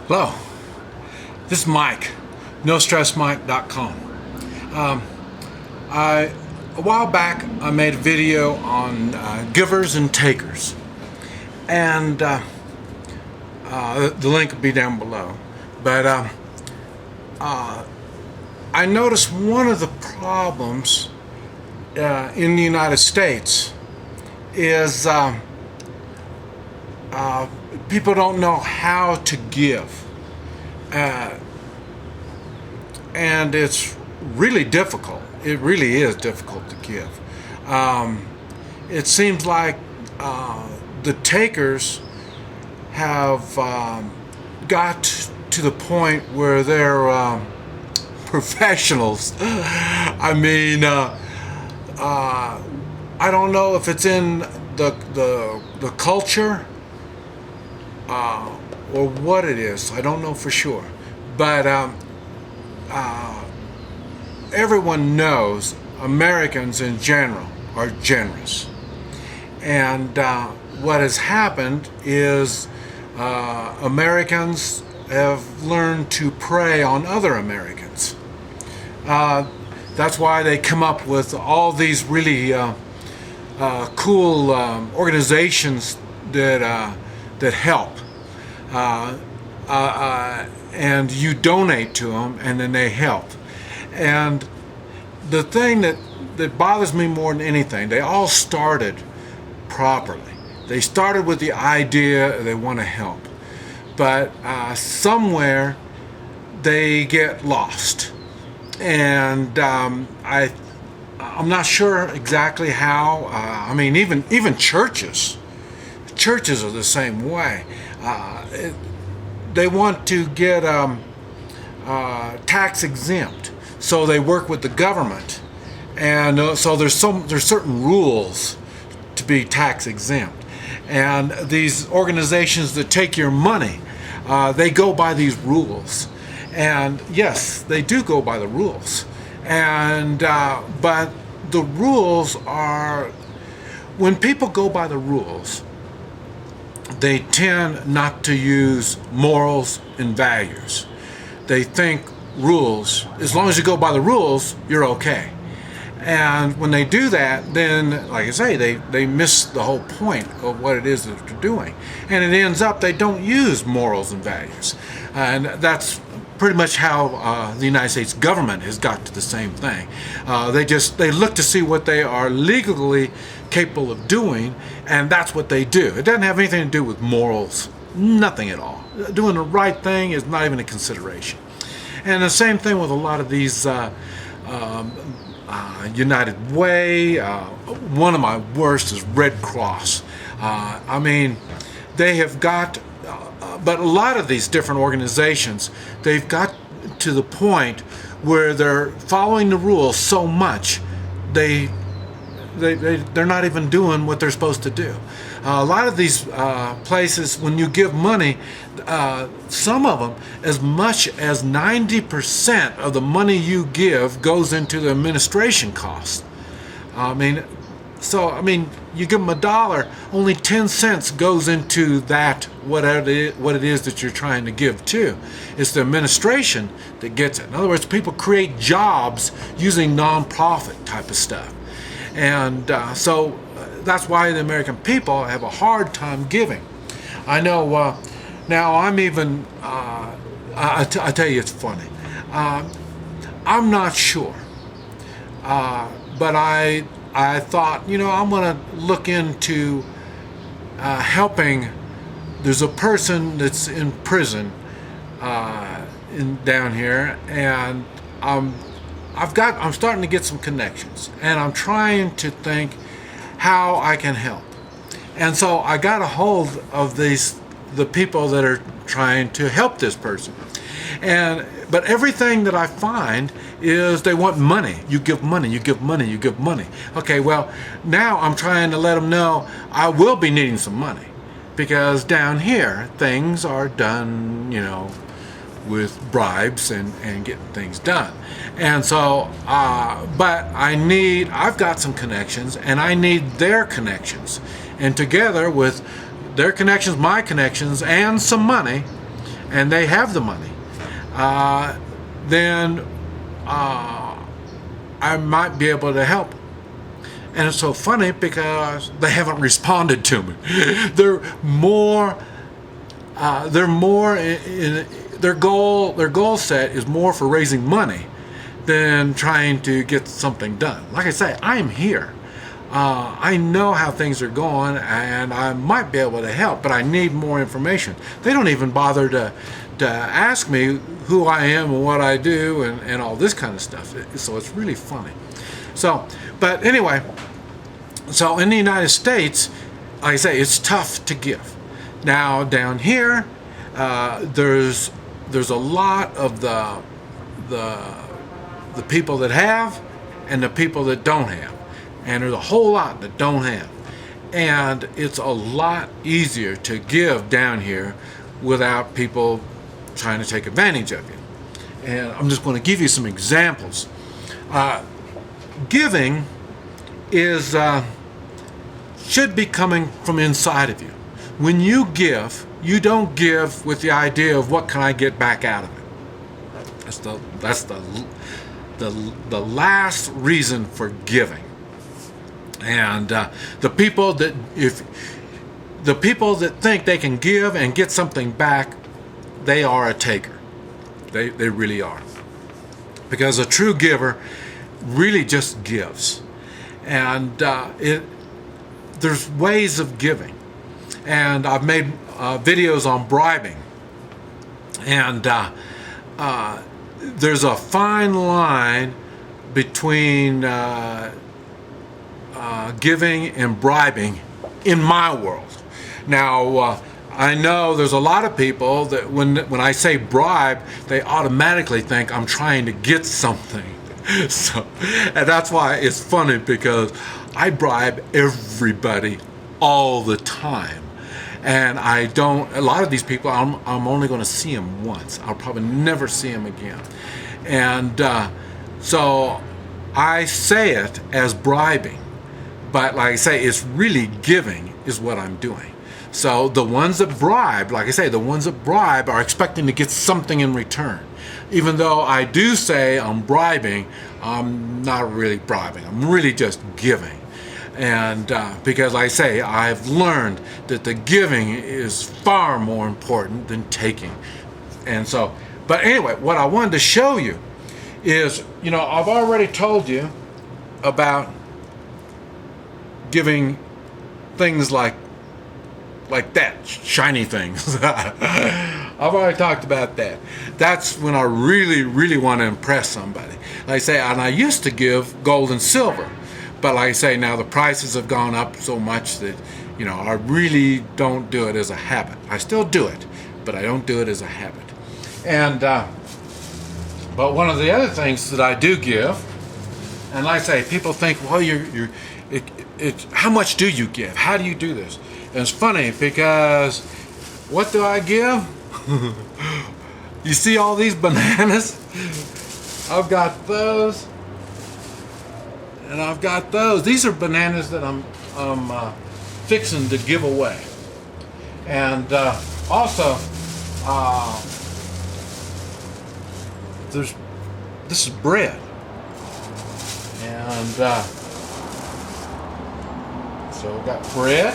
Hello, this is Mike, NoStressMike.com. A while back I made a video on givers and takers, and the link will be down below. But I noticed one of the problems in the United States is people don't know how to give, and it's really difficult. It really is difficult to give. It seems like the takers have got to the point where they're professionals. I mean, I don't know if it's in the culture or what it is. I don't know for sure, but everyone knows Americans in general are generous, and what has happened is Americans have learned to prey on other Americans. That's why they come up with all these really cool organizations that help, and you donate to them, and then they help. And the thing that bothers me more than anything, they all started properly. They started with the idea they want to help, but somewhere they get lost, and I'm not sure exactly how. I mean, even churches are the same way. They want to get tax exempt, so they work with the government, and so there's certain rules to be tax exempt. And these organizations that take your money, they go by these rules. And yes, they do go by the rules. And but the rules are, when people go by the rules, they tend not to use morals and values. They think rules, as long as you go by the rules, you're okay. And when they do that, then, like I say, they miss the whole point of what it is that they're doing. And it ends up they don't use morals and values. And that's pretty much how the United States government has got to the same thing. They look to see what they are legally capable of doing, and that's what they do. It doesn't have anything to do with morals, nothing at all. Doing the right thing is not even a consideration. And the same thing with a lot of these United Way. One of my worst is Red Cross. I mean, they have got, but a lot of these different organizations, they've got to the point where they're following the rules so much, they're not even doing what they're supposed to do. A lot of these places, when you give money, some of them, as much as 90% of the money you give goes into the administration costs. I mean, you give them $1, only 10 cents goes into that, what it is that you're trying to give to. It's the administration that gets it. In other words, people create jobs using non-profit type of stuff. And so that's why the American people have a hard time giving. I know now I'm even, I tell you, it's funny. I'm not sure, but I thought, I'm going to look into helping. There's a person that's in prison down here, and I'm starting to get some connections, and I'm trying to think how I can help. And so I got a hold of the people that are trying to help this person. But everything that I find is they want money. You give money, you give money, you give money. Okay, well, now I'm trying to let them know I will be needing some money, because down here things are done, with bribes and getting things done. And so, but I've got some connections, and I need their connections. And together with their connections, my connections, and some money, and they have the money, then I might be able to help. And it's so funny because they haven't responded to me. They're more in their goal set is more for raising money than trying to get something done. Like I say, I'm here. I know how things are going, and I might be able to help, but I need more information. They don't even bother to ask me who I am and what I do and all this kind of stuff. So it's really funny. So, but anyway, so in the United States, like I say, it's tough to give. Now down here, there's a lot of the people that have and the people that don't have. And there's a whole lot that don't have. And it's a lot easier to give down here without people trying to take advantage of you. And I'm just going to give you some examples. Giving is should be coming from inside of you. When you give, you don't give with the idea of what can I get back out of it. That's the last reason for giving. And the people that think they can give and get something back, they are a taker. They really are. Because a true giver really just gives. And there's ways of giving. And I've made videos on bribing. And there's a fine line between giving and bribing in my world. Now, I know there's a lot of people that when I say bribe, they automatically think I'm trying to get something. So, and that's why it's funny, because I bribe everybody all the time. And a lot of these people, I'm only going to see them once. I'll probably never see them again. And so I say it as bribing. But like I say, it's really giving is what I'm doing. So the ones that bribe, like I say, the ones that bribe are expecting to get something in return. Even though I do say I'm bribing, I'm not really bribing. I'm really just giving. And because like I say, I've learned that the giving is far more important than taking. And so, but anyway, what I wanted to show you is, I've already told you about giving things like that, shiny things. I've already talked about that. That's when I really, really want to impress somebody. Like I say, and I used to give gold and silver, but like I say, now the prices have gone up so much that, I really don't do it as a habit. I still do it, but I don't do it as a habit. And, but one of the other things that I do give, and like I say, people think, well, how much do you give? How do you do this? And it's funny because what do I give? You see all these bananas? I've got those, and I've got those. These are bananas that I'm fixing to give away. And also, this is bread, and so we've got bread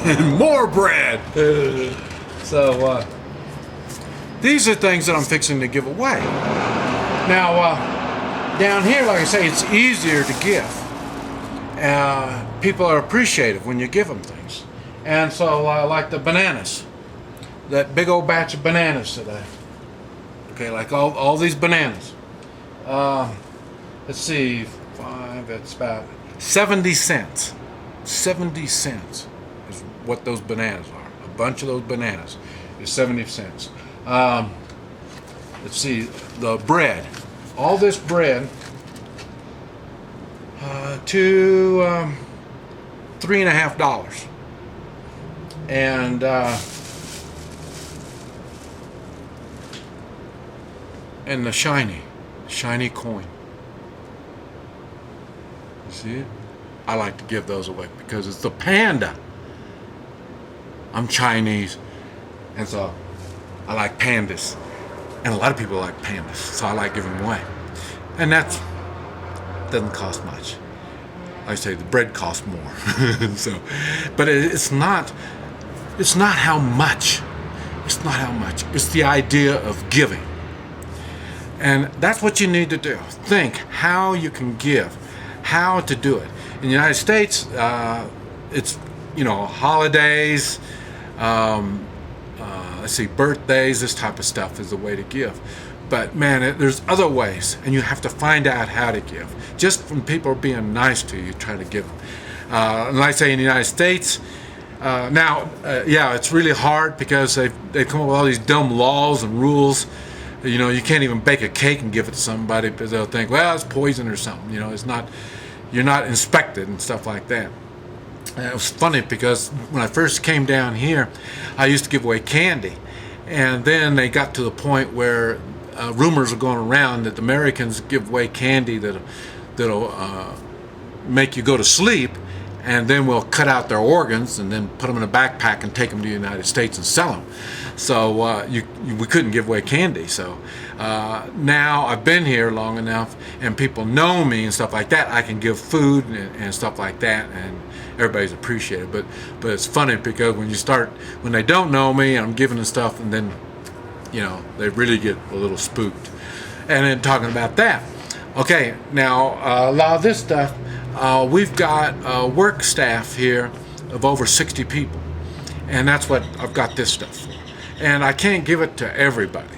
and more bread. So these are things that I'm fixing to give away. Now down here, like I say, it's easier to give. People are appreciative when you give them things. And so like the bananas, that big old batch of bananas today. Okay, like all these bananas. Let's see, it's about 70 cents. 70 cents is what those bananas are. A bunch of those bananas is 70 cents. Let's see, the bread. All this bread to $3.50. And the shiny coin. You see it? I like to give those away because it's the panda. I'm Chinese, And so I like pandas. And a lot of people like pandas, so I like giving them away. And that doesn't cost much. Like I say, the bread costs more. So, but it's not how much. It's not how much. It's the idea of giving. And that's what you need to do. Think how you can give, how to do it. In the United States, it's, holidays, let's see, birthdays, this type of stuff is the way to give. But man, there's other ways, and you have to find out how to give. Just from people being nice to you, try to give them. And like I say, in the United States, it's really hard because they've come up with all these dumb laws and rules. You can't even bake a cake and give it to somebody because they'll think, well, it's poison or something. It's not. You're not inspected and stuff like that. And it was funny because when I first came down here, I used to give away candy, and then they got to the point where rumors are going around that the Americans give away candy that'll make you go to sleep, and then we'll cut out their organs and then put them in a backpack and take them to the United States and sell them. So we couldn't give away candy. So now I've been here long enough and people know me and stuff like that. I can give food and stuff like that, and everybody's appreciated. But it's funny because when they don't know me, I'm giving them stuff, and then they really get a little spooked. And then talking about that, okay, now a lot of this stuff. We've got work staff here of over 60 people, and that's what I've got this stuff for. And I can't give it to everybody.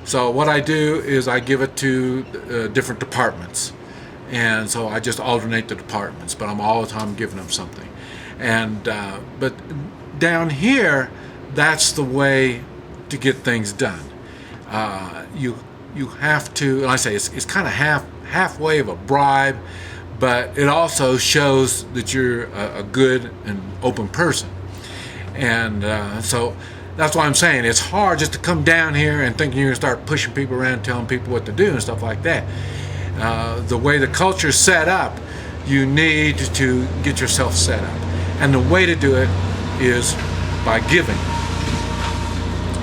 So what I do is I give it to different departments, and so I just alternate the departments, but I'm all the time giving them something. And but down here, that's the way to get things done. You have to, and I say it's kind of halfway of a bribe, but it also shows that you're a good and open person. And so that's why I'm saying it's hard just to come down here and thinking you're going to start pushing people around, telling people what to do and stuff like that. The way the culture's set up, you need to get yourself set up. And the way to do it is by giving.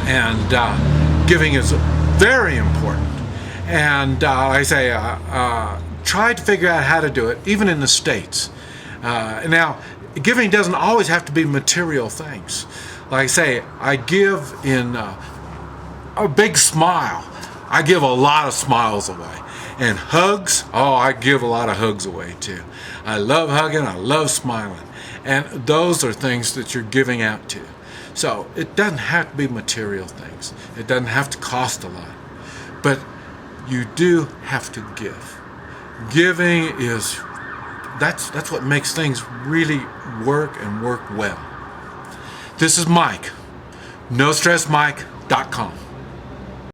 And giving is very important. And like I say, try to figure out how to do it, even in the States. Now, giving doesn't always have to be material things. Like I say, I give in a big smile. I give a lot of smiles away. And hugs, I give a lot of hugs away too. I love hugging, I love smiling. And those are things that you're giving out to. So it doesn't have to be material things. It doesn't have to cost a lot. But you do have to give. Giving is, that's what makes things really work and work well. This is Mike, NoStressMike.com.